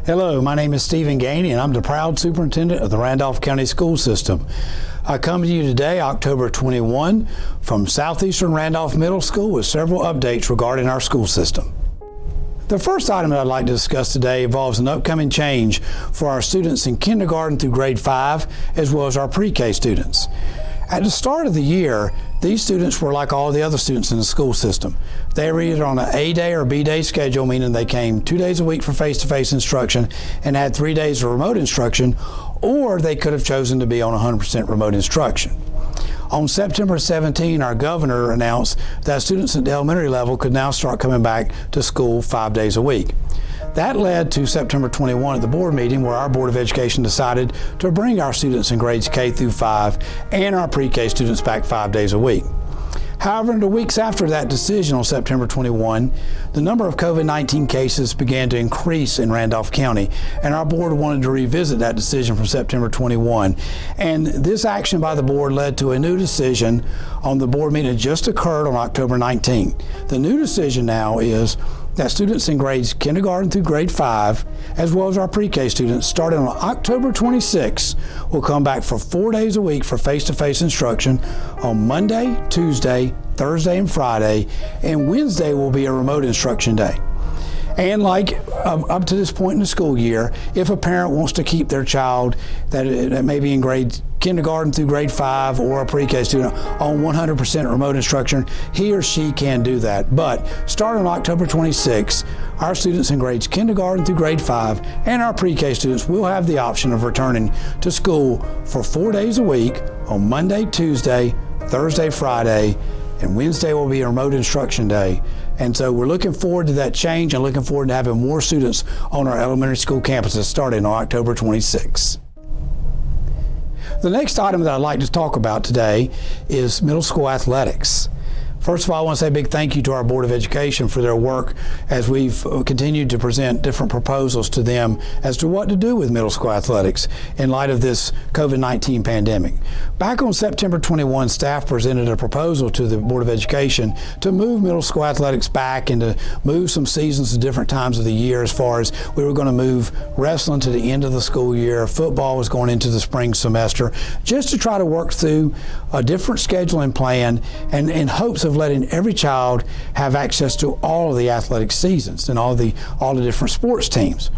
Hello, my name is Stephen Gainey, and I'm the proud superintendent of the Randolph County School System. I come to you today, October 21, from Southeastern Randolph Middle School with several updates regarding our school system. The first item that I'd like to discuss today involves an upcoming change for our students in kindergarten through grade 5, as well as our pre-K students. At the start of the year, these students were like all the other students in the school system. They were either on an A-day or B-day schedule, meaning they came 2 days a week for face-to-face instruction and had 3 days of remote instruction, or they could have chosen to be on 100% remote instruction. On September 17, our governor announced that students at the elementary level could now start coming back to school 5 days a week. That led to September 21 at the board meeting, where our Board of Education decided to bring our students in grades K through 5 and our pre-K students back 5 days a week. However, in the weeks after that decision on September 21, the number of COVID-19 cases began to increase in Randolph County, and our board wanted to revisit that decision from September 21. And this action by the board led to a new decision on the board meeting that just occurred on October 19. The new decision now is that students in grades kindergarten through grade 5, as well as our pre-K students, starting on October 26, will come back for 4 days a week for face-to-face instruction on Monday, Tuesday, Thursday, and Friday, and Wednesday will be a remote instruction day. And like up to this point in the school year, if a parent wants to keep their child that may be in grade kindergarten through grade 5 or a pre-K student on 100% remote instruction, he or she can do that. But starting on October 26, our students in grades kindergarten through grade 5 and our pre-K students will have the option of returning to school for 4 days a week on Monday, Tuesday, Thursday, Friday, and Wednesday will be a remote instruction day. And so we're looking forward to that change and looking forward to having more students on our elementary school campuses starting on October 26. The next item that I'd like to talk about today is middle school athletics. First of all, I want to say a big thank you to our Board of Education for their work as we've continued to present different proposals to them as to what to do with middle school athletics in light of this COVID-19 pandemic. Back on September 21, staff presented a proposal to the Board of Education to move middle school athletics back and to move some seasons to different times of the year, as far as we were going to move wrestling to the end of the school year, football was going into the spring semester, just to try to work through a different scheduling plan and in hopes of letting every child have access to all of the athletic seasons and all the different sports teams.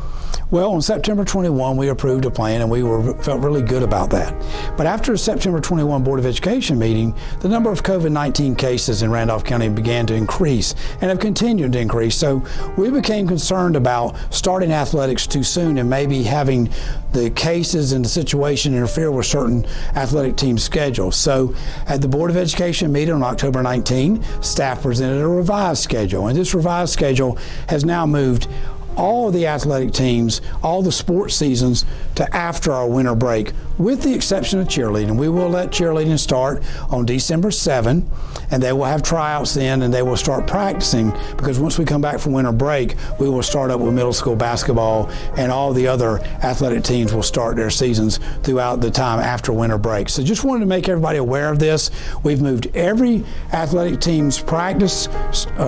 Well, on September 21, we approved a plan, and we felt really good about that. But after the September 21 Board of Education meeting, the number of COVID-19 cases in Randolph County began to increase and have continued to increase. So we became concerned about starting athletics too soon and maybe having the cases and the situation interfere with certain athletic team schedules. So at the Board of Education meeting on October 19, staff presented a revised schedule, and this revised schedule has now moved all of the athletic teams, all the sports seasons, to after our winter break, with the exception of cheerleading. We will let cheerleading start on December 7, and they will have tryouts then, and they will start practicing, because once we come back from winter break, we will start up with middle school basketball, and all the other athletic teams will start their seasons throughout the time after winter break. So just wanted to make everybody aware of this. We've moved every athletic team's practice,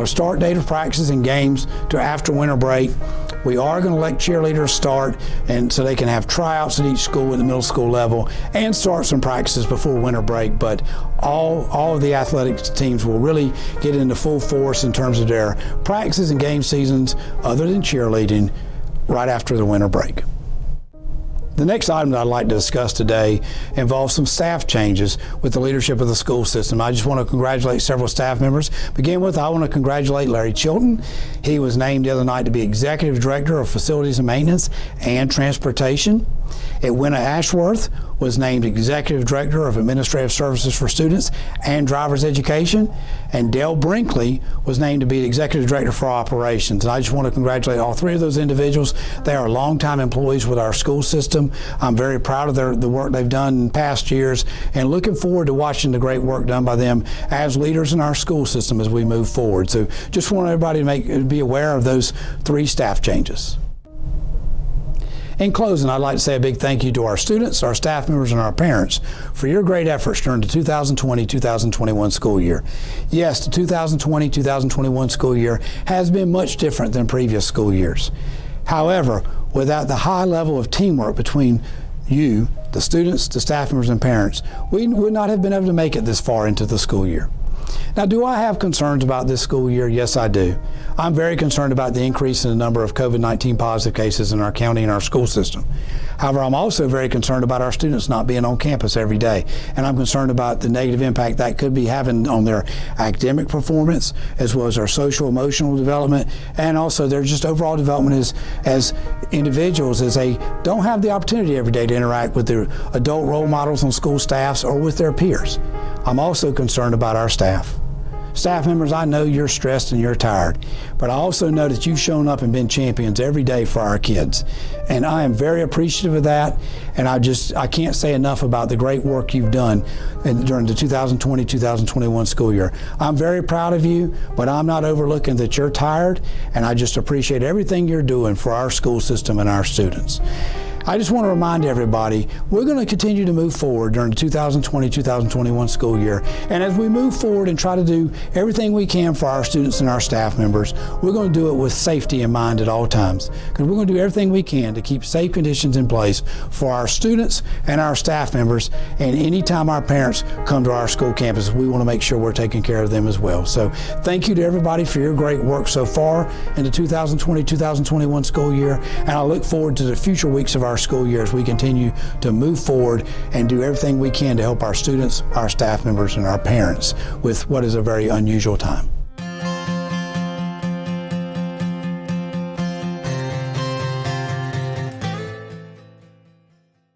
start date of practices and games to after winter break. We are going to let cheerleaders start, and so they can have tryouts at each school at the middle school level and start some practices before winter break. But all of the athletic teams will really get into full force in terms of their practices and game seasons, other than cheerleading, right after the winter break. The next item that I'd like to discuss today involves some staff changes with the leadership of the school system. I just want to congratulate several staff members. Begin with, I want to congratulate Larry Chilton. He was named the other night to be Executive Director of Facilities and Maintenance and Transportation. Edwina Ashworth was named Executive Director of Administrative Services for Students and Driver's Education, and Dale Brinkley was named to be the Executive Director for Operations. And I just want to congratulate all three of those individuals. They are longtime employees with our school system. I'm very proud of the work they've done in past years, and looking forward to watching the great work done by them as leaders in our school system as we move forward. So just want everybody to be aware of those three staff changes. In closing, I'd like to say a big thank you to our students, our staff members, and our parents for your great efforts during the 2020-2021 school year. Yes, the 2020-2021 school year has been much different than previous school years. However, without the high level of teamwork between you, the students, the staff members, and parents, we would not have been able to make it this far into the school year. Now, do I have concerns about this school year? Yes, I do. I'm very concerned about the increase in the number of COVID-19 positive cases in our county and our school system. However, I'm also very concerned about our students not being on campus every day, and I'm concerned about the negative impact that could be having on their academic performance, as well as their social emotional development, and also their just overall development as individuals, as they don't have the opportunity every day to interact with their adult role models on school staffs or with their peers. I'm also concerned about our staff. Staff members, I know you're stressed and you're tired, but I also know that you've shown up and been champions every day for our kids. And I am very appreciative of that, and I can't say enough about the great work you've done during the 2020-2021 school year. I'm very proud of you, but I'm not overlooking that you're tired, and I just appreciate everything you're doing for our school system and our students. I just want to remind everybody, we're going to continue to move forward during the 2020-2021 school year. And as we move forward and try to do everything we can for our students and our staff members, we're going to do it with safety in mind at all times. Because we're going to do everything we can to keep safe conditions in place for our students and our staff members. And anytime our parents come to our school campus, we want to make sure we're taking care of them as well. So thank you to everybody for your great work so far in the 2020-2021 school year. And I look forward to the future weeks of our school year as we continue to move forward and do everything we can to help our students, our staff members, and our parents with what is a very unusual time.